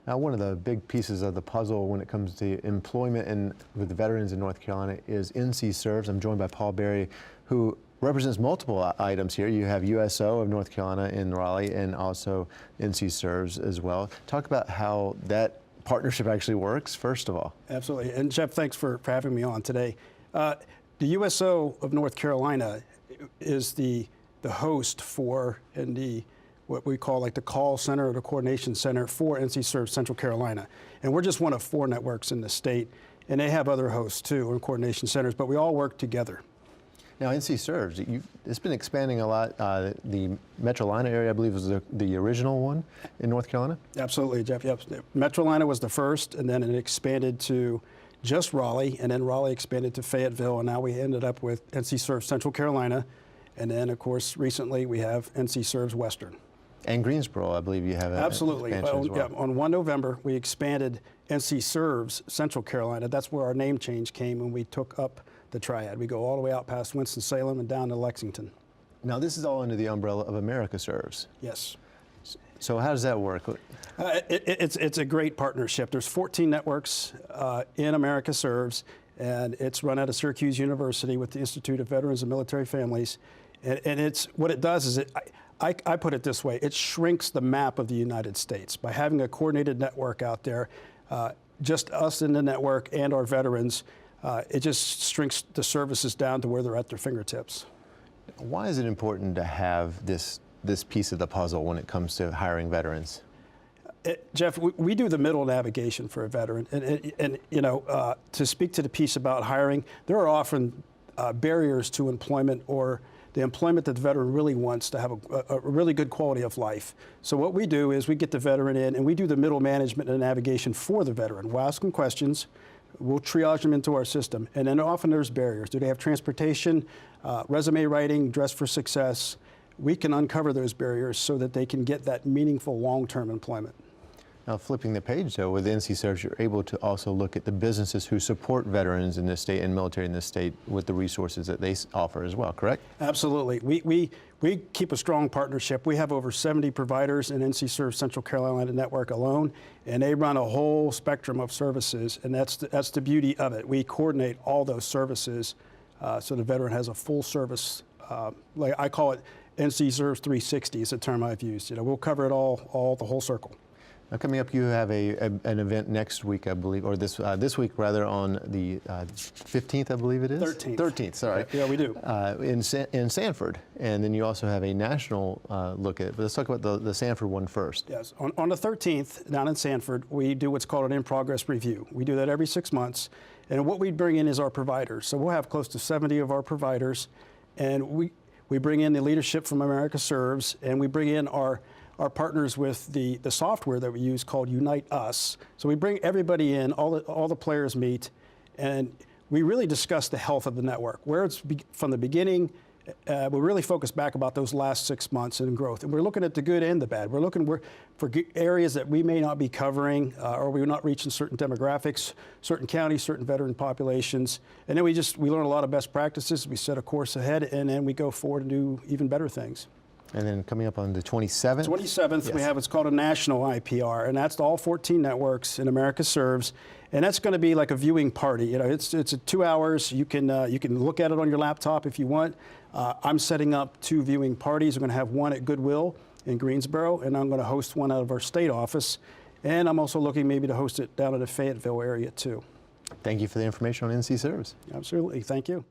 Now, one of the big pieces of the puzzle when it comes to employment and with the veterans in North Carolina is NC Serves. I'm joined by Paul Berry, who represents multiple items here. You have USO of North Carolina in Raleigh and also NC Serves as well. Talk about how that partnership actually works, first of all. Absolutely. And Jeff, thanks for having me on today. The USO of North Carolina is the host for and the what we call like the call center or the coordination center for NC Serves Central Carolina. And we're just one of 4 networks in the state, and they have other hosts too, or coordination centers, but we all work together. Now, NC Serves, it's been expanding a lot. The Metrolina area, I believe, was the original one in North Carolina? Absolutely, Jeff. Yep. Metrolina was the first, and then it expanded to just Raleigh, and then Raleigh expanded to Fayetteville, and now we ended up with NC Serves Central Carolina. And then, of course, recently we have NC Serves Western. And Greensboro, I believe you have Absolutely. As well. Yeah, on 1 November, we expanded NC Serves Central Carolina. That's where our name change came when we took up the triad. We go all the way out past Winston-Salem and down to Lexington. Now, this is all under the umbrella of America Serves. Yes. So how does that work? It's a great partnership. There's 14 networks in America Serves, and it's run out of Syracuse University with the Institute of Veterans and Military Families. And it's what it does is I put it this way: it shrinks the map of the United States by having a coordinated network out there. Just us in the network and our veterans, it just shrinks the services down to where they're at their fingertips. Why is it important to have this piece of the puzzle when it comes to hiring veterans? Jeff, we do the middle navigation for a veteran, and you know, to speak to the piece about hiring, there are often barriers to employment or the employment that the veteran really wants to have a really good quality of life. So what we do is we get the veteran in and we do the middle management and navigation for the veteran. We'll ask them questions, we'll triage them into our system, and then often there's barriers. Do they have transportation, resume writing, dress for success? We can uncover those barriers so that they can get that meaningful long-term employment. Now, flipping the page, though, with NC Serves, you're able to also look at the businesses who support veterans in this state and military in this state with the resources that they offer as well, correct? Absolutely. We keep a strong partnership. We have over 70 providers in NC Serves Central Carolina Network alone, and they run a whole spectrum of services, and that's the beauty of it. We coordinate all those services so the veteran has a full service, like I call it NC Serves 360 is a term I've used. You know, we'll cover it all the whole circle. Now, coming up, you have an event next week, I believe, or this week rather, on the 15th, I believe it is? 13th. 13th, sorry. Yeah, we do. In Sanford, and then you also have a national look at it. But let's talk about the Sanford one first. Yes, on the 13th, down in Sanford, we do what's called an in-progress review. We do that every 6 months, and what we bring in is our providers. So we'll have close to 70 of our providers, and we bring in the leadership from America Serves, and we bring in our partners with the software that we use called Unite Us. So we bring everybody in, all the players meet, and we really discuss the health of the network, where it's from the beginning. We really focus back about those last 6 months in growth. And we're looking at the good and the bad. We're looking for areas that we may not be covering or we're not reaching certain demographics, certain counties, certain veteran populations. And then we learn a lot of best practices. We set a course ahead, and then we go forward and do even better things. And then coming up on the 27th? 27th, yes. We have what's called a national IPR, and that's all 14 networks in America Serves. And that's going to be like a viewing party. You know, it's 2 hours. You can look at it on your laptop if you want. I'm setting up 2 viewing parties. We're going to have one at Goodwill in Greensboro, and I'm going to host one out of our state office. And I'm also looking maybe to host it down in the Fayetteville area too. Thank you for the information on NC Serves. Absolutely. Thank you.